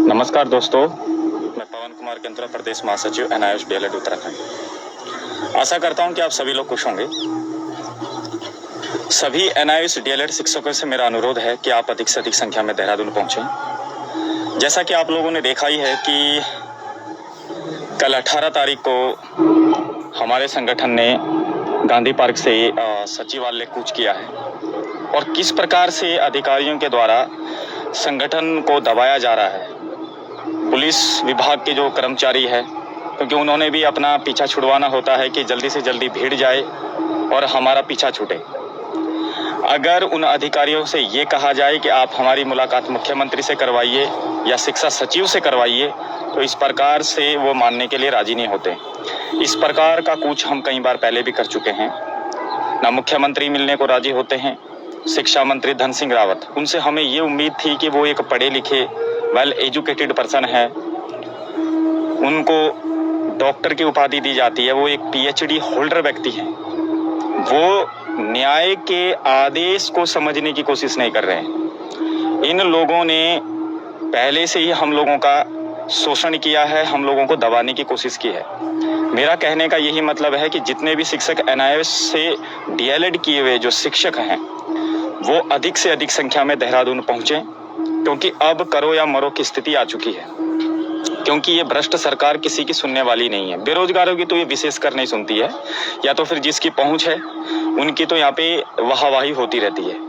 नमस्कार दोस्तों, मैं पवन कुमार केंद्र प्रदेश महासचिव एनआईएस डीएलएड उत्तराखंड। आशा करता हूं कि आप सभी लोग खुश होंगे। सभी एनआईएस डीएलएड शिक्षकों से मेरा अनुरोध है कि आप अधिक से अधिक संख्या में देहरादून पहुंचें। जैसा कि आप लोगों ने देखा ही है कि कल 18 तारीख को हमारे संगठन ने गांधी पार्क से सचिवालय कूच किया है और किस प्रकार से अधिकारियों के द्वारा संगठन को दबाया जा रहा है। पुलिस विभाग के जो कर्मचारी है, क्योंकि उन्होंने भी अपना पीछा छुड़वाना होता है कि जल्दी से जल्दी भीड़ जाए और हमारा पीछा छूटे। अगर उन अधिकारियों से ये कहा जाए कि आप हमारी मुलाकात मुख्यमंत्री से करवाइए या शिक्षा सचिव से करवाइए, तो इस प्रकार से वो मानने के लिए राजी नहीं होते। इस प्रकार का कूच हम कई बार पहले भी कर चुके हैं। ना मुख्यमंत्री मिलने को राजी होते हैं। शिक्षा मंत्री धन सिंह रावत, उनसे हमें ये उम्मीद थी कि वो एक पढ़े लिखे वेल एजुकेटेड पर्सन है, उनको डॉक्टर की उपाधि दी जाती है, वो एक पीएचडी होल्डर व्यक्ति हैं। वो न्याय के आदेश को समझने की कोशिश नहीं कर रहे हैं। इन लोगों ने पहले से ही हम लोगों का शोषण किया है, हम लोगों को दबाने की कोशिश की है। मेरा कहने का यही मतलब है कि जितने भी शिक्षक एनआईएस से डीएलएड किए हुए जो शिक्षक हैं, वो अधिक से अधिक संख्या में देहरादून पहुंचे, क्योंकि अब करो या मरो की स्थिति आ चुकी है। क्योंकि ये भ्रष्ट सरकार किसी की सुनने वाली नहीं है। बेरोजगारों की तो ये विशेषकर नहीं सुनती है, या तो फिर जिसकी पहुंच है उनकी तो यहाँ पे वाहवाही होती रहती है।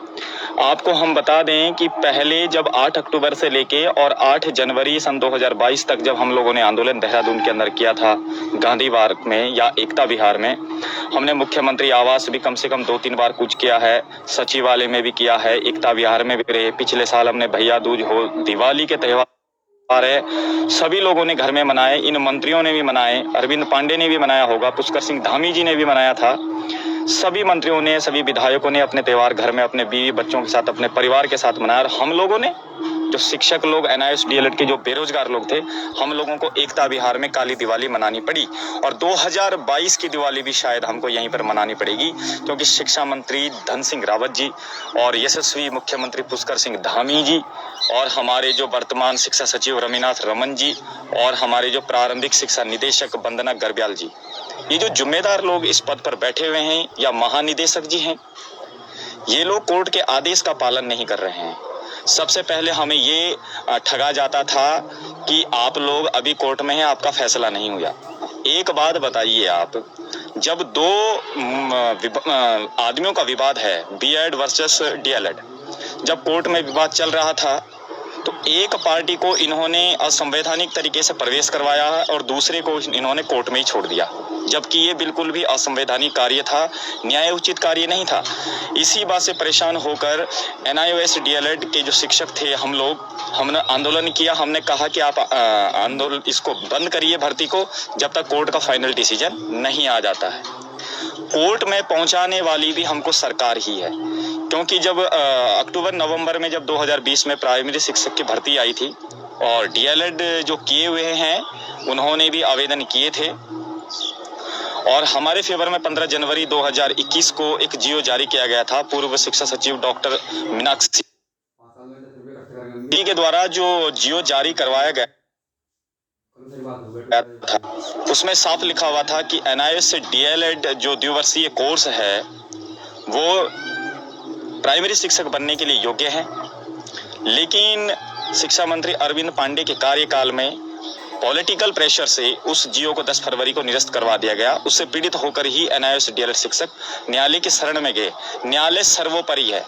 आपको हम बता दें कि पहले जब 8 अक्टूबर से लेके और 8 जनवरी सन 2022 तक जब हम लोगों ने आंदोलन देहरादून के अंदर किया था, गांधी पार्क में या एकता विहार में, हमने मुख्यमंत्री आवास भी कम से कम 2-3 बार कूच किया है, सचिवालय में भी किया है, एकता विहार में भी रहे। पिछले साल हमने भैया दूज हो, दिवाली के त्योहार है, सभी लोगों ने घर में मनाए। इन मंत्रियों ने भी मनाए, अरविंद पांडे ने भी मनाया होगा, पुष्कर सिंह धामी जी ने भी मनाया था। सभी मंत्रियों ने, सभी विधायकों ने अपने त्योहार घर में अपने बीवी बच्चों के साथ, अपने परिवार के साथ मनाया। और हम लोगों ने, जो शिक्षक लोग, एनआईएस डीएलएड के जो बेरोजगार लोग थे, हम लोगों को एकता विहार में काली दिवाली मनानी पड़ी। और 2022 की दिवाली भी शायद हमको यहीं पर मनानी पड़ेगी, क्योंकि शिक्षा मंत्री धन सिंह रावत जी और यशस्वी मुख्यमंत्री पुष्कर सिंह धामी जी और हमारे जो वर्तमान शिक्षा सचिव रमीनाथ रमन जी और हमारे जो प्रारंभिक शिक्षा निदेशक वंदना गर्ब्याल जी, ये जो जिम्मेदार लोग इस पद पर बैठे हुए हैं, या महानिदेशक जी हैं, ये लोग कोर्ट के आदेश का पालन नहीं कर रहे हैं। सबसे पहले हमें ये ठगा जाता था कि आप लोग अभी कोर्ट में हैं, आपका फैसला नहीं हुआ। एक बात बताइए आप, जब दो आदमियों का विवाद है, बीएड वर्सेस डीएलएड, जब कोर्ट में विवाद चल रहा था, तो एक पार्टी को इन्होंने असंवैधानिक तरीके से प्रवेश करवाया है और दूसरे को इन्होंने कोर्ट में ही छोड़ दिया, जबकि ये बिल्कुल भी असंवैधानिक कार्य था, न्याय उचित कार्य नहीं था। इसी बात से परेशान होकर एनआईएस डीएलएड के जो शिक्षक थे, हमने आंदोलन किया। हमने कहा कि आप आंदोलन इसको बंद करिए, भर्ती को, जब तक कोर्ट का फाइनल डिसीजन नहीं आ जाता है। कोर्ट में पहुंचाने वाली भी हमको सरकार ही है, क्योंकि जब अक्टूबर नवंबर में जब 2020 में प्राइमरी शिक्षक की भर्ती आई थी और डीएलएड जो किए हुए हैं उन्होंने भी आवेदन किए थे, और हमारे फेवर में 15 जनवरी 2021 को एक जियो जारी किया गया था। पूर्व शिक्षा सचिव डॉक्टर मीनाक्षी के द्वारा जो जियो जारी करवाया गया था, उसमें साफ लिखा हुआ था कि एनआईएस से डीएलएड जो द्विवर्षीय कोर्स है वो प्राइमरी शिक्षक बनने के लिए योग्य है। लेकिन शिक्षा मंत्री अरविंद पांडे के कार्यकाल में पॉलिटिकल प्रेशर से उस जियो को 10 फरवरी को निरस्त करवा दिया गया। उससे पीड़ित होकर ही एनआईएस डीएलएड शिक्षक न्यायालय की शरण में गए। न्यायालय सर्वोपरि है,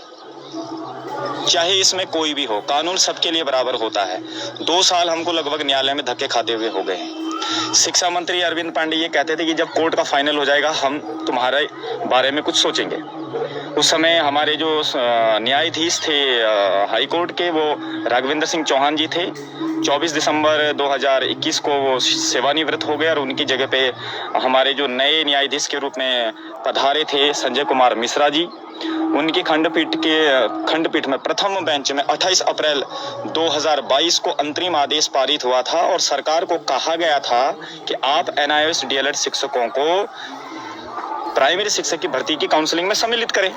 चाहे इसमें कोई भी हो, कानून सबके लिए बराबर होता है। 2 साल हमको लगभग न्यायालय में धक्के खाते हुए हो गए हैं। शिक्षा मंत्री अरविंद पांडे ये कहते थे कि जब कोर्ट का फाइनल हो जाएगा हम तुम्हारे बारे में कुछ सोचेंगे। उस समय हमारे जो न्यायाधीश थे हाई कोर्ट के, वो राघवेंद्र सिंह चौहान जी थे। 24 दिसंबर 2021 को वो सेवानिवृत्त हो गए और उनकी जगह पे हमारे जो नए न्यायाधीश के रूप में पधारे थे संजय कुमार मिश्रा जी। उनकी खंडपीठ में प्रथम बेंच में 28 अप्रैल 2022 को अंतरिम आदेश पारित हुआ था और सरकार को कहा गया था कि आप एनआईएस डीएलएड शिक्षकों को प्राइमरी शिक्षक की भर्ती की काउंसलिंग में सम्मिलित करें।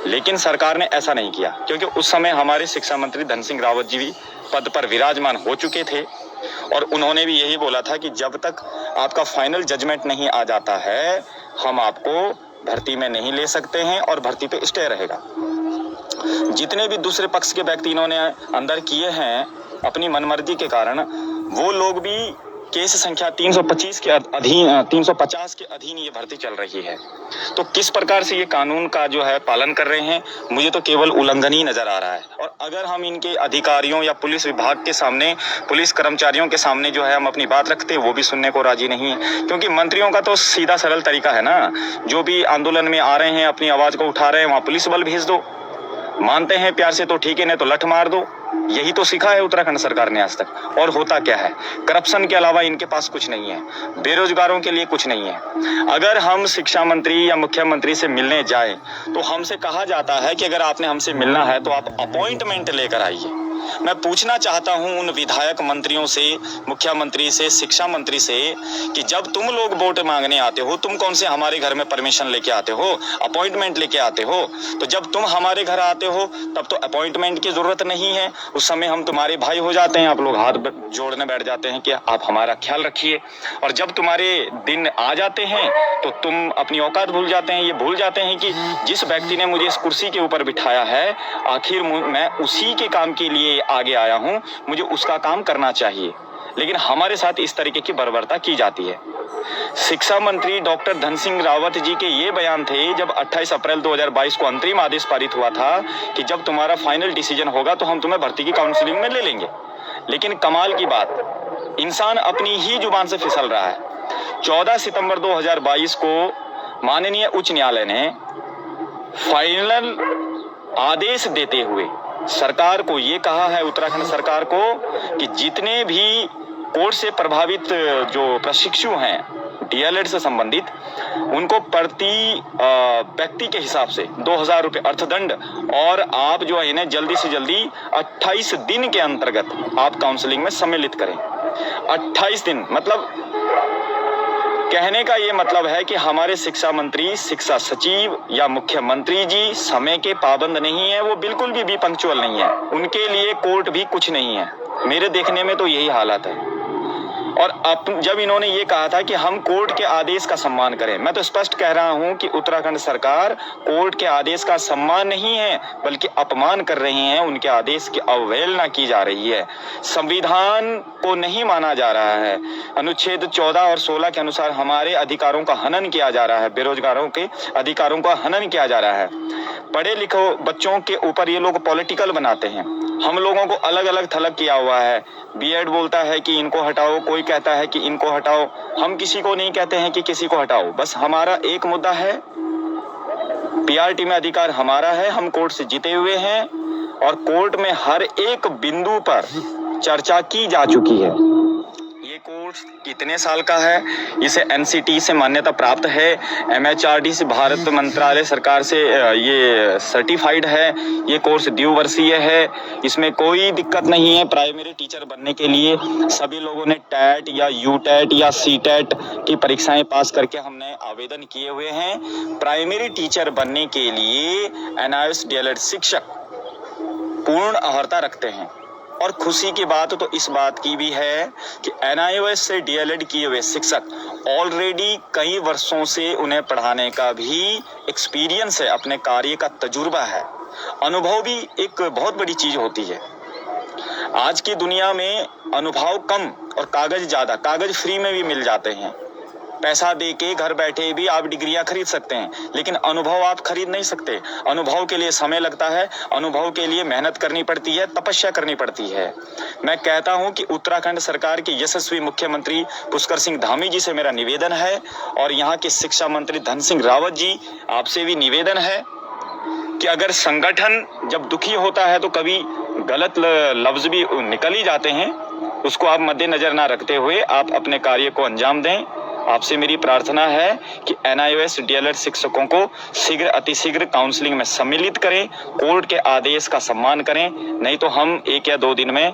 लेकिन सरकार ने ऐसा नहीं किया, क्योंकि उस समय हमारे शिक्षा मंत्री धन सिंह रावत जी भी पद पर विराजमान हो चुके थे और उन्होंने भी यही बोला था कि जब तक आपका फाइनल जजमेंट नहीं आ जाता है हम आपको भर्ती में नहीं ले सकते हैं और भर्ती पे स्टे रहेगा। जितने भी दूसरे पक्ष के व्यक्ति इन्होंने अंदर किए हैं अपनी मनमर्जी के कारण, वो लोग भी केस संख्या 350 के अधीन ये भर्ती चल रही है। तो किस प्रकार से ये कानून का जो है पालन कर रहे हैं, मुझे तो केवल उल्लंघन ही नजर आ रहा है। और अगर हम इनके अधिकारियों या पुलिस विभाग के सामने, पुलिस कर्मचारियों के सामने जो है हम अपनी बात रखते हैं, वो भी सुनने को राजी नहीं है। क्योंकि मंत्रियों का तो सीधा सरल तरीका है ना, जो भी आंदोलन में आ रहे हैं, अपनी आवाज को उठा रहे हैं, वहां पुलिस बल भेज दो, मानते हैं प्यार से तो ठीक है, नहीं तो लठ मार दो। यही तो सीखा है उत्तराखंड सरकार ने आज तक। और होता क्या है, करप्शन के अलावा इनके पास कुछ नहीं है, बेरोजगारों के लिए कुछ नहीं है। अगर हम शिक्षा मंत्री या मुख्यमंत्री से मिलने जाएं तो हमसे कहा जाता है कि अगर आपने हमसे मिलना है तो आप अपॉइंटमेंट लेकर आइए। मैं पूछना चाहता हूं उन विधायक मंत्रियों से, मुख्यमंत्री से, शिक्षा मंत्री से कि जब तुम लोग वोट मांगने आते हो, तुम कौन से हमारे घर में परमिशन लेके आते हो, अपॉइंटमेंट लेके आते हो? तो जब तुम हमारे घर आते हो तब तो अपॉइंटमेंट की जरूरत नहीं है, उस समय हम तुम्हारे भाई हो जाते हैं, आप लोग हाथ जोड़ने बैठ जाते हैं कि आप हमारा ख्याल रखिए। और जब तुम्हारे दिन आ जाते हैं तो तुम अपनी औकात भूल जाते हैं। ये भूल जाते हैं कि जिस व्यक्ति ने मुझे इस कुर्सी के ऊपर बिठाया है, आखिर मैं उसी के काम के लिए आगे आया हूं, मुझे उसका काम करना चाहिए। लेकिन हमारे साथ इस तरीके की बर्बरता की जाती है। शिक्षा मंत्री डॉक्टर धन सिंह रावत जी के ये बयान थे जब 28 अप्रैल 2022 को अंतरिम आदेश पारित हुआ था कि जब तुम्हारा फाइनल डिसीजन होगा तो हम तुम्हें भर्ती की काउंसलिंग में ले लेंगे। लेकिन कमाल की बात, इंसान अपनी ही जुबान से फिसल रहा है। 14 सितंबर 2022 को माननीय उच्च न्यायालय ने फाइनल आदेश देते हुए सरकार को ये कहा है, उत्तराखंड सरकार को, कि जितने भी कोर्ट से प्रभावित जो प्रशिक्षु हैं डीएलएड से संबंधित, उनको प्रति व्यक्ति के हिसाब से 2000 रुपये अर्थदंड, और आप जो है इन्हें जल्दी से जल्दी 28 दिन के अंतर्गत आप काउंसलिंग में सम्मिलित करें। 28 दिन मतलब कहने का ये मतलब है कि हमारे शिक्षा मंत्री, शिक्षा सचिव या मुख्यमंत्री जी समय के पाबंद नहीं है, वो बिल्कुल भी पंक्चुअल नहीं है। उनके लिए कोर्ट भी कुछ नहीं है। मेरे देखने में तो यही हालत है। और अब जब इन्होंने ये कहा था कि हम कोर्ट के आदेश का सम्मान करें, मैं तो स्पष्ट कह रहा हूं कि उत्तराखंड सरकार कोर्ट के आदेश का सम्मान नहीं है बल्कि अपमान कर रही हैं, उनके आदेश की अवहेलना की जा रही है। संविधान को नहीं माना जा रहा है। अनुच्छेद 14 और 16 के अनुसार हमारे अधिकारों का हनन किया जा रहा है, बेरोजगारों के अधिकारों का हनन किया जा रहा है। पढ़े लिखे बच्चों के ऊपर ये लोग पॉलिटिकल बनाते हैं। हम लोगों को अलग अलग थलग किया हुआ है। बीएड बोलता है कि इनको हटाओ, कोई कहता है कि इनको हटाओ। हम किसी को नहीं कहते हैं कि किसी को हटाओ, बस हमारा एक मुद्दा है, पीआरटी में अधिकार हमारा है, हम कोर्ट से जीते हुए हैं और कोर्ट में हर एक बिंदु पर चर्चा की जा चुकी है। ये कोर्स कितने साल का है, इसे एनसीटी से मान्यता प्राप्त है, एमएचआरडी से, भारत मंत्रालय सरकार से ये सर्टिफाइड है। ये कोर्स द्विवर्षीय है, इसमें कोई दिक्कत नहीं है। प्राइमरी टीचर बनने के लिए सभी लोगों ने टैट या यूटैट या सीटैट की परीक्षाएं पास करके हमने आवेदन किए हुए हैं। प्राइमरी टीचर बनने के लिए एनआईओएस डीएलएड शिक्षक पूर्ण अर्हता रखते हैं। और खुशी की बात तो इस बात की भी है कि एनआईओएस से डीएलएड किए हुए शिक्षक ऑलरेडी कई वर्षों से उन्हें पढ़ाने का भी एक्सपीरियंस है, अपने कार्य का तजुर्बा है। अनुभव भी एक बहुत बड़ी चीज होती है। आज की दुनिया में अनुभव कम और कागज ज्यादा। कागज फ्री में भी मिल जाते हैं, पैसा दे के घर बैठे भी आप डिग्रियां खरीद सकते हैं, लेकिन अनुभव आप खरीद नहीं सकते। अनुभव के लिए समय लगता है, अनुभव के लिए मेहनत करनी पड़ती है, तपस्या करनी पड़ती है। मैं कहता हूं कि उत्तराखंड सरकार के यशस्वी मुख्यमंत्री पुष्कर सिंह धामी जी से मेरा निवेदन है और यहाँ के शिक्षा मंत्री धन सिंह रावत जी आपसे भी निवेदन है कि अगर संगठन जब दुखी होता है तो कभी गलत लफ्ज भी निकल ही जाते हैं, उसको आप मद्देनजर ना रखते हुए आप अपने कार्य को अंजाम दें। आपसे मेरी प्रार्थना है कि एनआईओएस डीएलएड शिक्षकों को शीघ्र अतिशीघ्र काउंसलिंग में सम्मिलित करें, कोर्ट के आदेश का सम्मान करें, नहीं तो हम 1 या 2 दिन में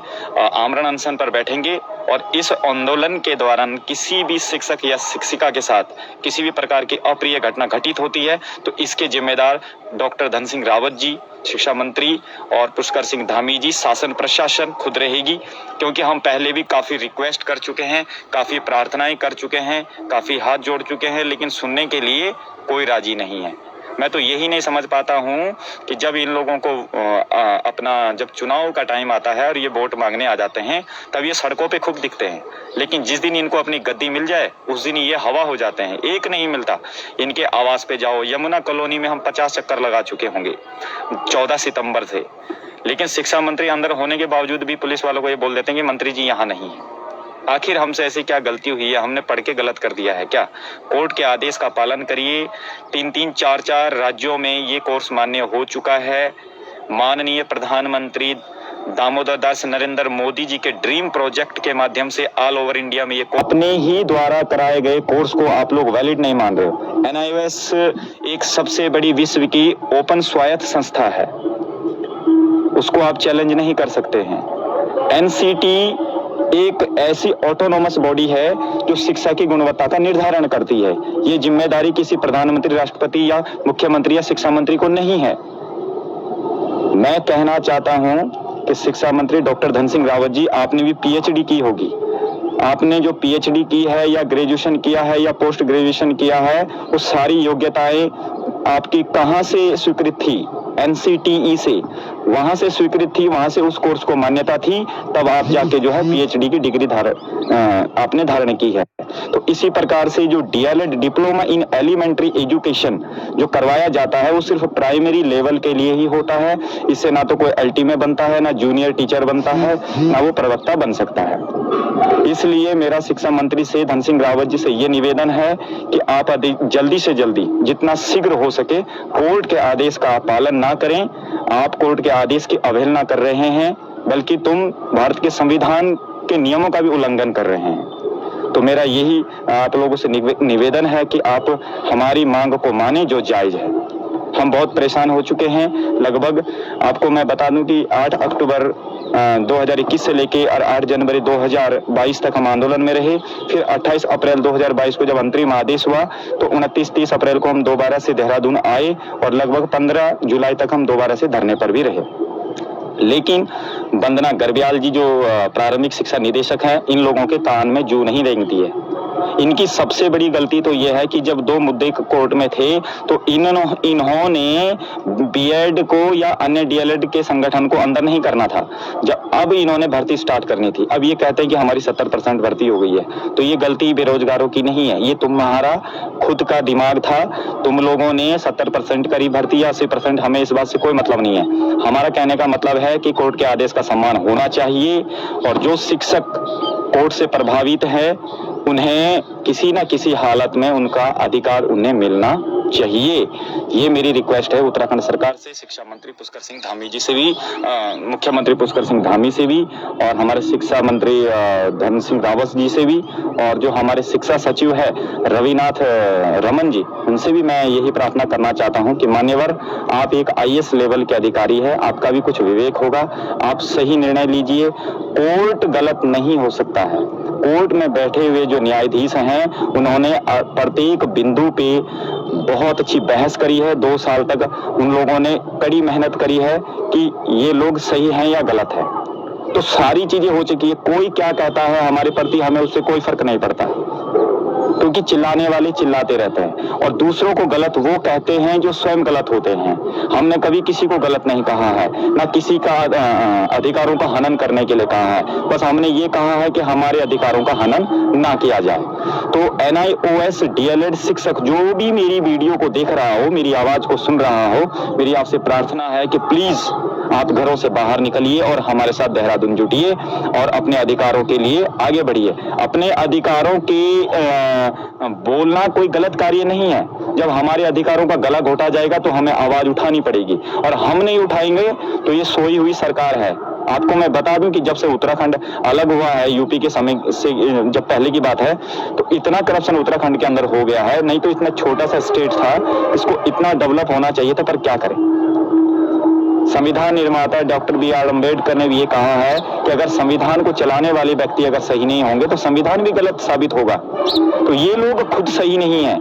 आमरण अनशन पर बैठेंगे और इस आंदोलन के दौरान किसी भी शिक्षक या शिक्षिका के साथ किसी भी प्रकार की अप्रिय घटना घटित होती है तो इसके जिम्मेदार डॉक्टर धन सिंह रावत जी, शिक्षा मंत्री, और पुष्कर सिंह धामी जी, शासन प्रशासन खुद रहेगी। क्योंकि हम पहले भी काफी रिक्वेस्ट कर चुके हैं, काफी प्रार्थनाएं कर चुके हैं, काफी हाथ जोड़ चुके हैं, लेकिन सुनने के लिए कोई राजी नहीं है। मैं तो यही नहीं समझ पाता हूं कि जब इन लोगों को अपना जब चुनाव का टाइम आता है और ये वोट मांगने आ जाते हैं तब ये सड़कों पे खूब दिखते हैं, लेकिन जिस दिन इनको अपनी गद्दी मिल जाए उस दिन ये हवा हो जाते हैं। एक नहीं मिलता। इनके आवास पे जाओ, यमुना कॉलोनी में हम 50 चक्कर लगा चुके होंगे 14 सितंबर से, लेकिन शिक्षा मंत्री अंदर होने के बावजूद भी पुलिस वालों को ये बोल देते हैं कि मंत्री जी यहाँ नहीं है। आखिर हमसे ऐसी क्या गलती हुई है? हमने पढ़ के गलत कर दिया है क्या? कोर्ट के आदेश का पालन करिए। 3-3, 4-4 राज्यों में ये कोर्स मान्य हो चुका है। माननीय प्रधानमंत्री दामोदर दास नरेंद्र मोदी जी के ड्रीम प्रोजेक्ट के माध्यम से ऑल ओवर इंडिया में ये अपने ही द्वारा कराए गए कोर्स को आप लोग वैलिड नहीं मान रहे हो। NIOS एक सबसे बड़ी विश्व की ओपन स्वायत्त संस्था है, उसको आप चैलेंज नहीं कर सकते हैं। NCT एक ऐसी ऑटोनोमस बॉडी है जो शिक्षा की गुणवत्ता का निर्धारण करती है। ये जिम्मेदारी किसी प्रधानमंत्री, राष्ट्रपति या मुख्यमंत्री या शिक्षा मंत्री को नहीं है। मैं कहना चाहता हूं कि शिक्षा मंत्री डॉक्टर धन सिंह रावत जी, आपने भी PhD की होगी। आपने जो PhD की है या ग्रेजुएशन किया है या पोस्ट ग्रेजुएशन किया है, वो सारी योग्यताएं आपकी कहां से स्वीकृत थी? NCTE से, वहां से स्वीकृत थी, वहां से उस कोर्स को मान्यता थी, तब आप जाके जो है PhD की डिग्री आपने धारण की है। तो इसी प्रकार से जो DLED, diploma in elementary education, जो करवाया जाता है वो सिर्फ प्राइमरी लेवल के लिए ही होता है। इससे ना तो कोई LT में बनता है, ना जूनियर टीचर बनता है, ना वो प्रवक्ता बन सकता है। इसलिए मेरा शिक्षा मंत्री से, धन सिंह रावत जी से ये निवेदन है कि आप जल्दी से जल्दी, जितना शीघ्र हो सके, कोर्ट के आदेश का पालन ना करें। आप कोर्ट के आदेश की अवहेलना कर रहे हैं, बल्कि तुम भारत के संविधान के नियमों का भी उल्लंघन कर रहे हैं। तो मेरा यही आप लोगों से निवेदन है कि आप हमारी मांग को माने जो जायज है। हम बहुत परेशान हो चुके हैं। लगभग आपको मैं बता दूं कि 8 अक्टूबर 2021 से लेके और 8 जनवरी 2022 तक हम आंदोलन में रहे। फिर 28 अप्रैल 2022 को जब अंतरिम आदेश हुआ तो 29-30 अप्रैल को हम दोबारा से देहरादून आए और लगभग 15 जुलाई तक हम दोबारा से धरने पर भी रहे। लेकिन वंदना गर्ब्याल जी जो प्रारंभिक शिक्षा निदेशक हैं, इन लोगों के कान में जू नहीं रेंगती है। इनकी सबसे बड़ी गलती तो यह है कि जब 2 मुद्दे कोर्ट में थे तो इन्होंने B.Ed को या अन्य DLED के संगठन को अंदर नहीं करना था। जब अब इन्होंने भर्ती स्टार्ट करनी थी, अब ये कहते हैं कि हमारी 70% भर्ती हो गई है। तो ये गलती बेरोजगारों की नहीं है, ये तुम्हारा खुद का दिमाग था। तुम लोगों ने 70% करी भर्ती या 80%, हमें इस बात से कोई मतलब नहीं है। हमारा कहने का मतलब है कि कोर्ट के आदेश का सम्मान होना चाहिए और जो शिक्षक कोर्ट से प्रभावित है उन्हें किसी न किसी हालत में उनका अधिकार उन्हें मिलना चाहिए। ये मेरी रिक्वेस्ट है उत्तराखंड सरकार से, शिक्षा मंत्री पुष्कर सिंह धामी जी से भी, मुख्यमंत्री पुष्कर सिंह धामी से भी, और हमारे शिक्षा मंत्री धन सिंह रावत जी से भी, और जो हमारे शिक्षा सचिव है रविनाथ रमन जी, उनसे भी मैं यही प्रार्थना करना चाहता हूं कि मान्यवर, आप एक IAS लेवल के अधिकारी है, आपका भी कुछ विवेक होगा, आप सही निर्णय लीजिए। कोर्ट गलत नहीं हो सकता है। कोर्ट में बैठे हुए जो न्यायाधीश हैं उन्होंने प्रत्येक बिंदु पे बहुत अच्छी बहस करी है। 2 साल तक उन लोगों ने कड़ी मेहनत करी है कि ये लोग सही हैं या गलत है। तो सारी चीजें हो चुकी है। कोई क्या कहता है हमारे प्रति, हमें उससे कोई फर्क नहीं पड़ता, क्योंकि चिल्लाने वाले चिल्लाते रहते हैं और दूसरों को गलत वो कहते हैं जो स्वयं गलत होते हैं। हमने कभी किसी को गलत नहीं कहा है, ना किसी का अधिकारों का हनन करने के लिए कहा है। बस हमने ये कहा है कि हमारे अधिकारों का हनन ना किया जाए। तो NIOS DLED शिक्षक जो भी मेरी वीडियो को देख रहा हो, मेरी आवाज को सुन रहा हो, मेरी आपसे प्रार्थना है कि प्लीज आप घरों से बाहर निकलिए और हमारे साथ देहरादून जुटिए और अपने अधिकारों के लिए आगे बढ़िए। अपने अधिकारों के बोलना कोई गलत कार्य नहीं है। जब हमारे अधिकारों का गला घोटा जाएगा तो हमें आवाज उठानी पड़ेगी, और हम नहीं उठाएंगे तो ये सोई हुई सरकार है। आपको मैं बता दूं कि जब से उत्तराखंड अलग हुआ है यूपी के समय से, जब पहले की बात है, तो इतना करप्शन उत्तराखंड के अंदर हो गया है। नहीं तो इतना छोटा सा स्टेट था, इसको इतना डेवलप होना चाहिए था, पर क्या करें। संविधान निर्माता डॉक्टर B.R. अम्बेडकर ने भी ये कहा है कि अगर संविधान को चलाने वाले व्यक्ति अगर सही नहीं होंगे तो संविधान भी गलत साबित होगा। तो ये लोग खुद सही नहीं है,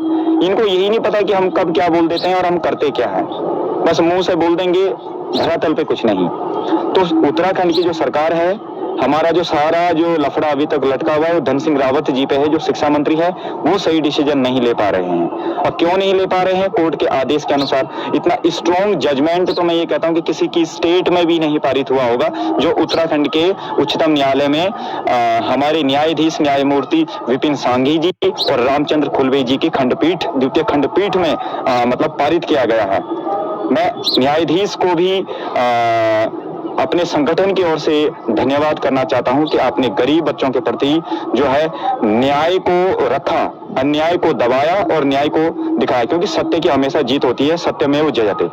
इनको यही नहीं पता कि हम कब क्या बोल देते हैं और हम करते क्या है, बस मुंह से बोल देंगे, धरातल पे कुछ नहीं। तो उत्तराखंड की जो सरकार है, हमारा जो सारा जो लफड़ा अभी तक लटका हुआ है वो धन सिंह रावत जी पे है, जो शिक्षा मंत्री है, वो सही डिसीजन नहीं ले पा रहे हैं। और क्यों नहीं ले पा रहे हैं? कोर्ट के आदेश के अनुसार इतना स्ट्रॉन्ग जजमेंट तो मैं ये कहता हूं कि किसी की स्टेट में भी नहीं पारित हुआ होगा, जो उत्तराखंड के उच्चतम न्यायालय में हमारे न्यायाधीश न्यायमूर्ति विपिन सांघी जी और रामचंद्र खुलवे जी की खंडपीठ, द्वितीय खंडपीठ में मतलब पारित किया गया है। मैं न्यायाधीश को भी अपने संगठन की ओर से धन्यवाद करना चाहता हूं कि आपने गरीब बच्चों के प्रति जो है न्याय को रखा, अन्याय को दबाया और न्याय को दिखाया, क्योंकि सत्य की हमेशा जीत होती है, सत्यमेव जयते।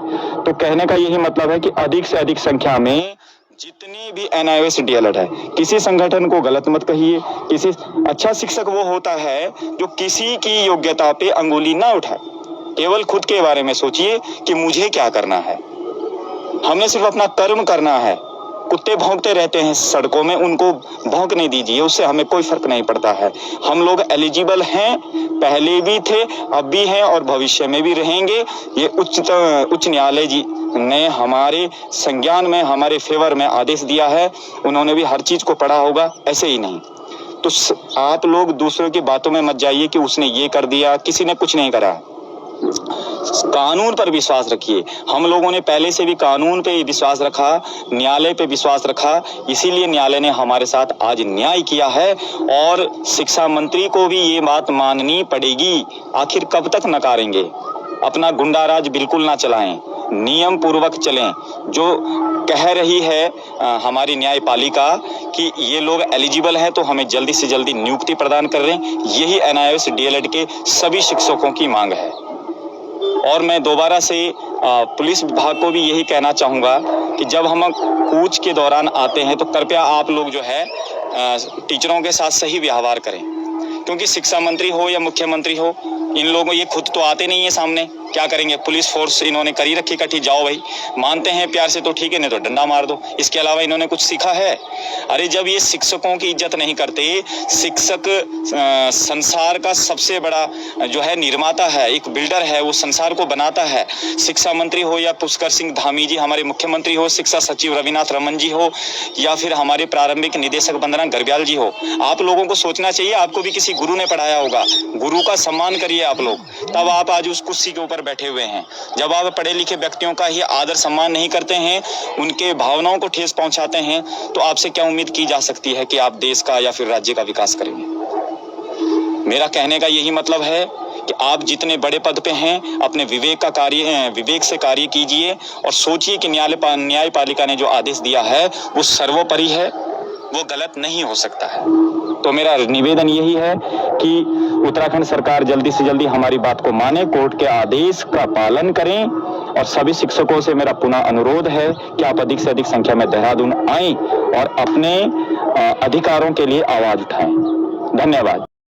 तो कहने का यही मतलब है कि अधिक से अधिक संख्या में जितने भी NIOS DLED है, किसी संगठन को गलत मत कहिए। किसी अच्छा शिक्षक वो होता है जो किसी की योग्यता पे अंगुली ना उठाए, केवल खुद के बारे में सोचिए कि मुझे क्या करना है, हमें सिर्फ अपना कर्म करना है। कुत्ते भौंकते रहते हैं सड़कों में, उनको भौंकने दीजिए, उससे हमें कोई फर्क नहीं पड़ता है। हम लोग एलिजिबल हैं, पहले भी थे, अब भी हैं और भविष्य में भी रहेंगे। ये उच्च न्यायालय जी ने हमारे संज्ञान में, हमारे फेवर में आदेश दिया है, उन्होंने भी हर चीज को पढ़ा होगा, ऐसे ही नहीं। तो आप लोग दूसरों की बातों में मत जाइए कि उसने ये कर दिया, किसी ने कुछ नहीं करा। कानून पर विश्वास रखिए। हम लोगों ने पहले से भी कानून पे विश्वास रखा, न्यायालय पे विश्वास रखा, इसीलिए न्यायालय ने हमारे साथ आज न्याय किया है। और शिक्षा मंत्री को भी ये बात माननी पड़ेगी। आखिर कब तक नकारेंगे? अपना गुंडाराज बिल्कुल ना चलाएं, नियम पूर्वक चलें। जो कह रही है हमारी न्यायपालिका कि ये लोग एलिजिबल हैं, तो हमें जल्दी से जल्दी नियुक्ति प्रदान कर रहे हैं, यही NIOS DLED के सभी शिक्षकों की मांग है। और मैं दोबारा से पुलिस विभाग को भी यही कहना चाहूँगा कि जब हम कूच के दौरान आते हैं तो कृपया आप लोग जो है टीचरों के साथ सही व्यवहार करें, क्योंकि शिक्षा मंत्री हो या मुख्यमंत्री हो, इन लोगों ये खुद तो आते नहीं है सामने, क्या करेंगे? पुलिस फोर्स इन्होंने करी रखी इकट्ठी, जाओ भाई, मानते हैं प्यार से तो ठीक है, नहीं तो डंडा मार दो। इसके अलावा इन्होंने कुछ सीखा है? अरे जब ये शिक्षकों की इज्जत नहीं करते, शिक्षक संसार का सबसे बड़ा जो है निर्माता है, एक बिल्डर है, वो संसार को बनाता है। शिक्षा मंत्री हो या पुष्कर सिंह धामी जी हमारे मुख्यमंत्री हो, शिक्षा सचिव रविनाथ रमन जी हो, या फिर हमारे प्रारंभिक निदेशक वंदना गर्ब्याल जी हो, आप लोगों को सोचना चाहिए, आपको भी किसी गुरु ने पढ़ाया होगा। गुरु का सम्मान करिए आप लोग, तब आप आज उस कुर्सी के ऊपर बैठे हुए हैं। जब आप पढ़े लिखे व्यक्तियों का ही आदर सम्मान नहीं करते हैं, उनके भावनाओं को ठेस पहुंचाते हैं, तो आपसे क्या उम्मीद की जा सकती है कि आप देश का या फिर राज्य का विकास करेंगे? मेरा कहने का यही मतलब है कि आप जितने बड़े पद पे हैं, अपने विवेक से कार्य कीजिए और सोचिए कि न्यायपालिका ने जो आदेश दिया है वो सर्वोपरि है, वो गलत नहीं हो सकता है। तो मेरा निवेदन यही है कि उत्तराखंड सरकार जल्दी से जल्दी हमारी बात को माने, कोर्ट के आदेश का पालन करें। और सभी शिक्षकों से मेरा पुनः अनुरोध है कि आप अधिक से अधिक संख्या में देहरादून आएं और अपने अधिकारों के लिए आवाज उठाएं। धन्यवाद।